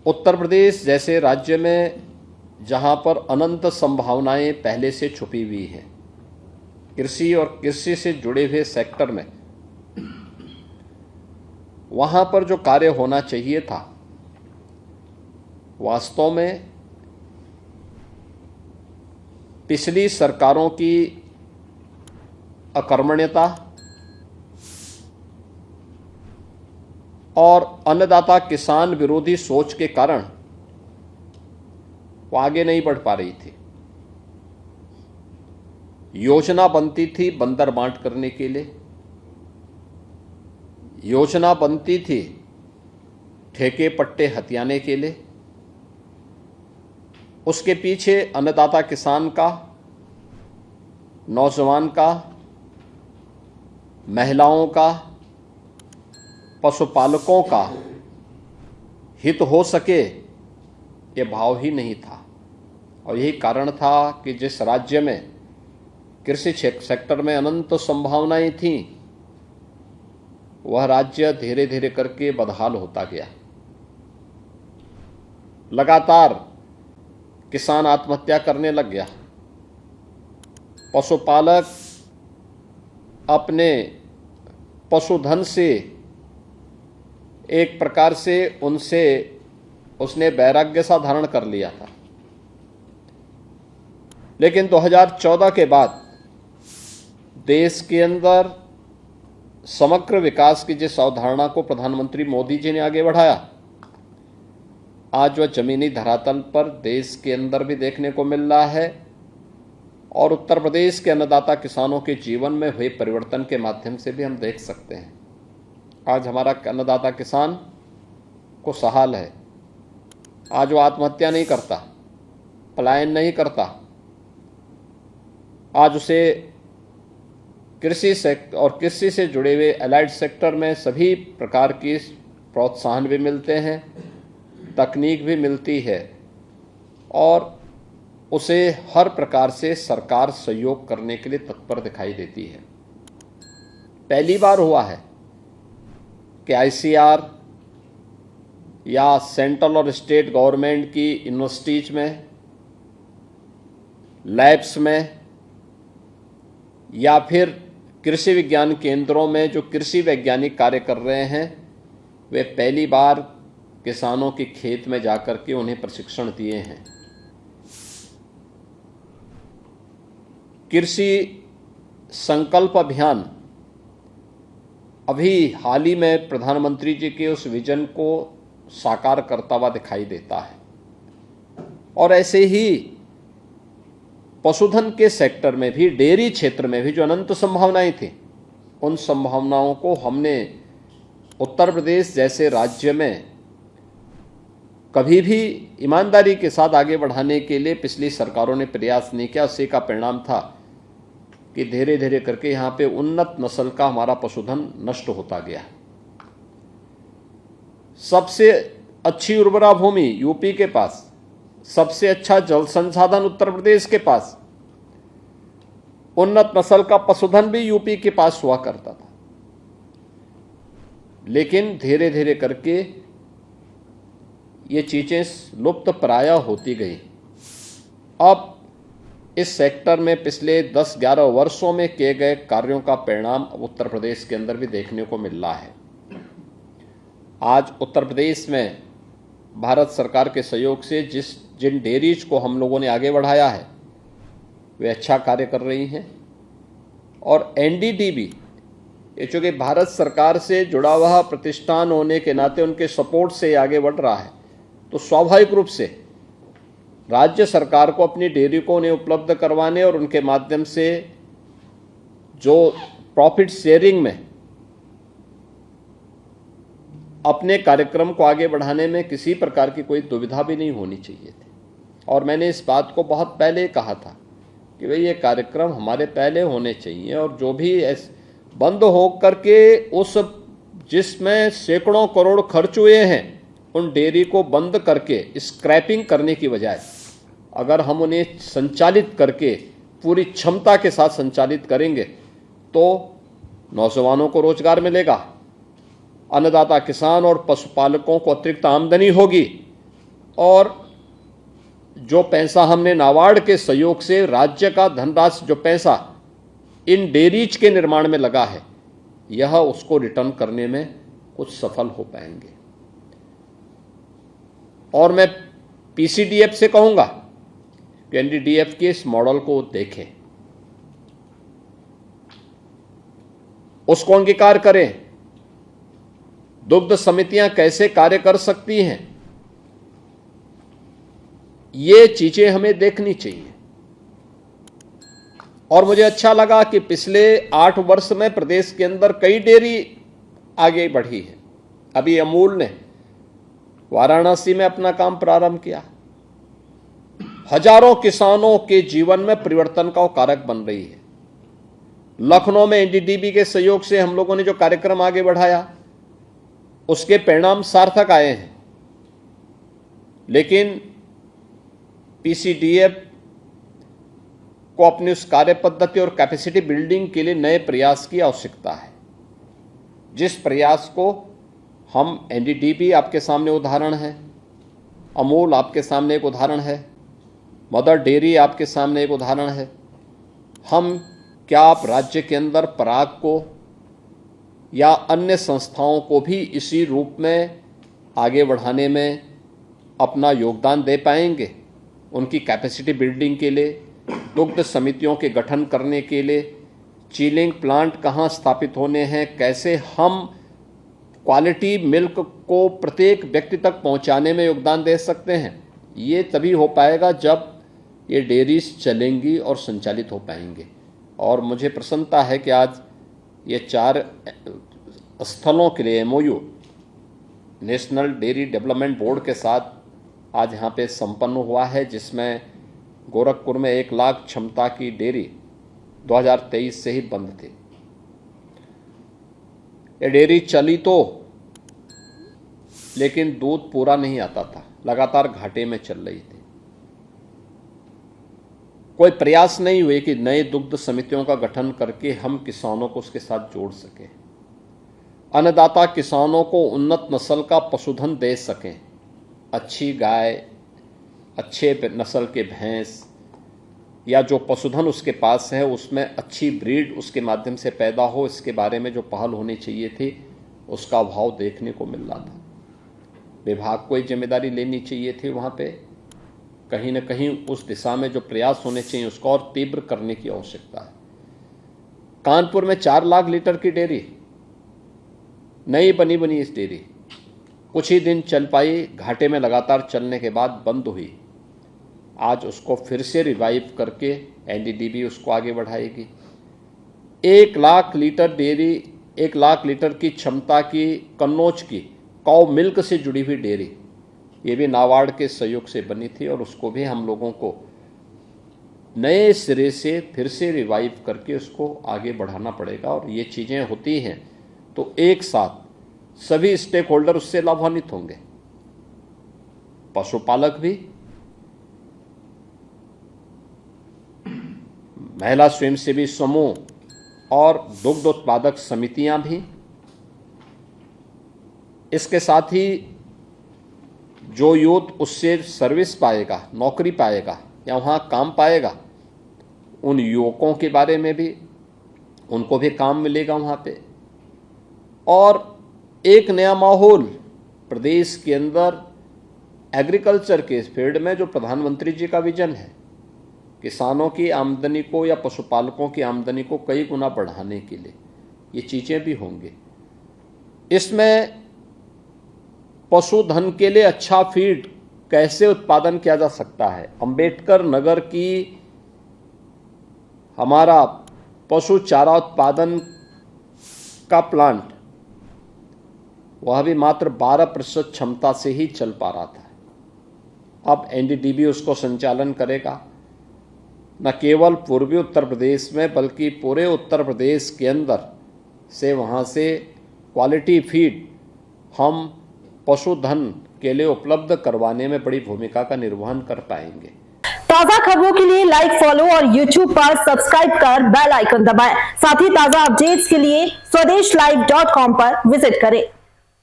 उत्तर प्रदेश जैसे राज्य में जहां पर अनंत संभावनाएं पहले से छुपी हुई हैं, कृषि और कृषि से जुड़े हुए सेक्टर में, वहां पर जो कार्य होना चाहिए था, वास्तव में पिछली सरकारों की अकर्मण्यता और अन्नदाता किसान विरोधी सोच के कारण वो आगे नहीं बढ़ पा रही थी। योजना बनती थी बंदर बांट करने के लिए, योजना बनती थी ठेके पट्टे हथियाने के लिए। उसके पीछे अन्नदाता किसान का, नौजवान का, महिलाओं का, पशुपालकों का हित हो सके, ये भाव ही नहीं था। और यही कारण था कि जिस राज्य में कृषि सेक्टर में अनंत संभावनाएं थीं, वह राज्य धीरे धीरे करके बदहाल होता गया। लगातार किसान आत्महत्या करने लग गया, पशुपालक अपने पशुधन से एक प्रकार से उसने वैराग्य सा धारण कर लिया था। लेकिन 2014 के बाद देश के अंदर समग्र विकास की जिस अवधारणा को प्रधानमंत्री मोदी जी ने आगे बढ़ाया, आज वह जमीनी धरातल पर देश के अंदर भी देखने को मिल रहा है और उत्तर प्रदेश के अन्नदाता किसानों के जीवन में हुए परिवर्तन के माध्यम से भी हम देख सकते हैं। आज हमारा अन्नदाता किसान को सहाल है। आज वो आत्महत्या नहीं करता, पलायन नहीं करता। आज उसे कृषि सेक्टर और कृषि से जुड़े हुए एलाइड सेक्टर में सभी प्रकार की प्रोत्साहन भी मिलते हैं, तकनीक भी मिलती है और उसे हर प्रकार से सरकार सहयोग करने के लिए तत्पर दिखाई देती है। पहली बार हुआ है कि आईसीआर या सेंट्रल और स्टेट गवर्नमेंट की यूनिवर्सिटीज में, लैब्स में या फिर कृषि विज्ञान केंद्रों में जो कृषि वैज्ञानिक कार्य कर रहे हैं, वे पहली बार किसानों के खेत में जाकर के उन्हें प्रशिक्षण दिए हैं। कृषि संकल्प अभियान अभी हाल ही में प्रधानमंत्री जी के उस विजन को साकार करता हुआ दिखाई देता है। और ऐसे ही पशुधन के सेक्टर में भी, डेयरी क्षेत्र में भी जो अनंत संभावनाएं थी, उन संभावनाओं को हमने उत्तर प्रदेश जैसे राज्य में कभी भी ईमानदारी के साथ आगे बढ़ाने के लिए पिछली सरकारों ने प्रयास नहीं किया। उसी का परिणाम था कि धीरे धीरे करके यहाँ पे उन्नत नस्ल का हमारा पशुधन नष्ट होता गया। सबसे अच्छी उर्वरा भूमि यूपी के पास, सबसे अच्छा जल संसाधन उत्तर प्रदेश के पास, उन्नत नस्ल का पशुधन भी यूपी के पास हुआ करता था। लेकिन धीरे धीरे करके ये चीजें लुप्त प्राय होती गई। अब इस सेक्टर में पिछले 10-11 वर्षों में किए गए कार्यों का परिणाम उत्तर प्रदेश के अंदर भी देखने को मिल रहा है। आज उत्तर प्रदेश में भारत सरकार के सहयोग से जिन डेयरीज को हम लोगों ने आगे बढ़ाया है, वे अच्छा कार्य कर रही हैं। और एनडीडीबी, ये चूँकि भारत सरकार से जुड़ा हुआ प्रतिष्ठान होने के नाते उनके सपोर्ट से आगे बढ़ रहा है, तो स्वाभाविक रूप से राज्य सरकार को अपनी डेयरी को उन्हें उपलब्ध करवाने और उनके माध्यम से जो प्रॉफिट शेयरिंग में अपने कार्यक्रम को आगे बढ़ाने में किसी प्रकार की कोई दुविधा भी नहीं होनी चाहिए थी। और मैंने इस बात को बहुत पहले कहा था कि भाई ये कार्यक्रम हमारे पहले होने चाहिए और जो भी बंद हो करके उस जिसमें सैकड़ों करोड़ खर्च हुए हैं उन डेयरी को बंद करके स्क्रैपिंग करने की बजाय अगर हम उन्हें संचालित करके पूरी क्षमता के साथ संचालित करेंगे तो नौजवानों को रोजगार मिलेगा, अन्नदाता किसान और पशुपालकों को अतिरिक्त आमदनी होगी और जो पैसा हमने नाबार्ड के सहयोग से राज्य का धनराशि जो पैसा इन डेयरीज के निर्माण में लगा है, यह उसको रिटर्न करने में कुछ सफल हो पाएंगे। और मैं पीसीडीएफ से कहूंगा कि एनडीडीएफ के इस मॉडल को देखें, उसको अंगीकार करें। दुग्ध समितियां कैसे कार्य कर सकती हैं, ये चीजें हमें देखनी चाहिए। और मुझे अच्छा लगा कि पिछले 8 वर्ष में प्रदेश के अंदर कई डेयरी आगे बढ़ी है। अभी अमूल ने वाराणसी में अपना काम प्रारंभ किया, हजारों किसानों के जीवन में परिवर्तन का कारक बन रही है। लखनऊ में एनडीडीबी के सहयोग से हम लोगों ने जो कार्यक्रम आगे बढ़ाया, उसके परिणाम सार्थक आए हैं। लेकिन पीसीडीएफ को अपनी उस कार्य पद्धति और कैपेसिटी बिल्डिंग के लिए नए प्रयास की आवश्यकता है, जिस प्रयास को हम एनडीडीबी आपके सामने उदाहरण है, अमूल आपके सामने एक उदाहरण है, मदर डेयरी आपके सामने एक उदाहरण है। हम क्या आप राज्य के अंदर पराग को या अन्य संस्थाओं को भी इसी रूप में आगे बढ़ाने में अपना योगदान दे पाएंगे? उनकी कैपेसिटी बिल्डिंग के लिए, दुग्ध समितियों के गठन करने के लिए, चिलिंग प्लांट कहाँ स्थापित होने हैं, कैसे हम क्वालिटी मिल्क को प्रत्येक व्यक्ति तक पहुँचाने में योगदान दे सकते हैं, ये तभी हो पाएगा जब ये डेयरीज चलेंगी और संचालित हो पाएंगे। और मुझे प्रसन्नता है कि आज ये 4 स्थलों के लिए MOU national dairy development board के साथ आज यहाँ पे संपन्न हुआ है, जिसमें गोरखपुर में 1 लाख क्षमता की डेयरी 2023 से ही बंद थी। ये डेयरी चली तो, लेकिन दूध पूरा नहीं आता था, लगातार घाटे में चल रही थी। कोई प्रयास नहीं हुए कि नए दुग्ध समितियों का गठन करके हम किसानों को उसके साथ जोड़ सकें, अन्नदाता किसानों को उन्नत नस्ल का पशुधन दे सकें, अच्छी गाय, अच्छे नस्ल के भैंस या जो पशुधन उसके पास है उसमें अच्छी ब्रीड उसके माध्यम से पैदा हो। इसके बारे में जो पहल होनी चाहिए थी, उसका अभाव देखने को मिल रहा था। विभाग को एक जिम्मेदारी लेनी चाहिए थी, वहाँ पे कहीं न कहीं उस दिशा में जो प्रयास होने चाहिए उसको और तीव्र करने की आवश्यकता है। कानपुर में 4 लाख लीटर की डेयरी, नई बनी इस डेयरी कुछ ही दिन चल पाई, घाटे में लगातार चलने के बाद बंद हुई। आज उसको फिर से रिवाइव करके एनडीडीबी उसको आगे बढ़ाएगी। 1 lakh litre dairy, 1 lakh litre की क्षमता की कन्नौज की काउ मिल्क से जुड़ी हुई डेयरी, ये भी नाबार्ड के सहयोग से बनी थी और उसको भी हम लोगों को नए सिरे से फिर से रिवाइव करके उसको आगे बढ़ाना पड़ेगा। और ये चीज़ें होती हैं तो एक साथ सभी स्टेक होल्डर उससे लाभान्वित होंगे, पशुपालक भी, महिला स्वयंसेवी समूह और दुग्ध उत्पादक समितियां भी। इसके साथ ही जो यूथ उससे सर्विस पाएगा, नौकरी पाएगा या वहाँ काम पाएगा, उन युवकों के बारे में भी, उनको भी काम मिलेगा वहाँ पे। और एक नया माहौल प्रदेश के अंदर एग्रीकल्चर के फील्ड में, जो प्रधानमंत्री जी का विजन है, किसानों की आमदनी को या पशुपालकों की आमदनी को कई गुना बढ़ाने के लिए ये चीज़ें भी होंगी। इसमें पशुधन के लिए अच्छा फीड कैसे उत्पादन किया जा सकता है, अंबेडकर नगर की हमारा पशु चारा उत्पादन का प्लांट, वह भी मात्र 12% क्षमता से ही चल पा रहा था। अब एनडीडीबी उसको संचालन करेगा, न केवल पूर्वी उत्तर प्रदेश में बल्कि पूरे उत्तर प्रदेश के अंदर से, वहाँ से क्वालिटी फीड हम पशुधन के लिए उपलब्ध करवाने में बड़ी भूमिका का निर्वहन कर पाएंगे। ताजा खबरों के लिए लाइक, फॉलो और YouTube पर सब्सक्राइब कर बेल आइकन दबाएं। साथ ही ताजा अपडेट्स के लिए SwadeshLive.com पर विजिट करें।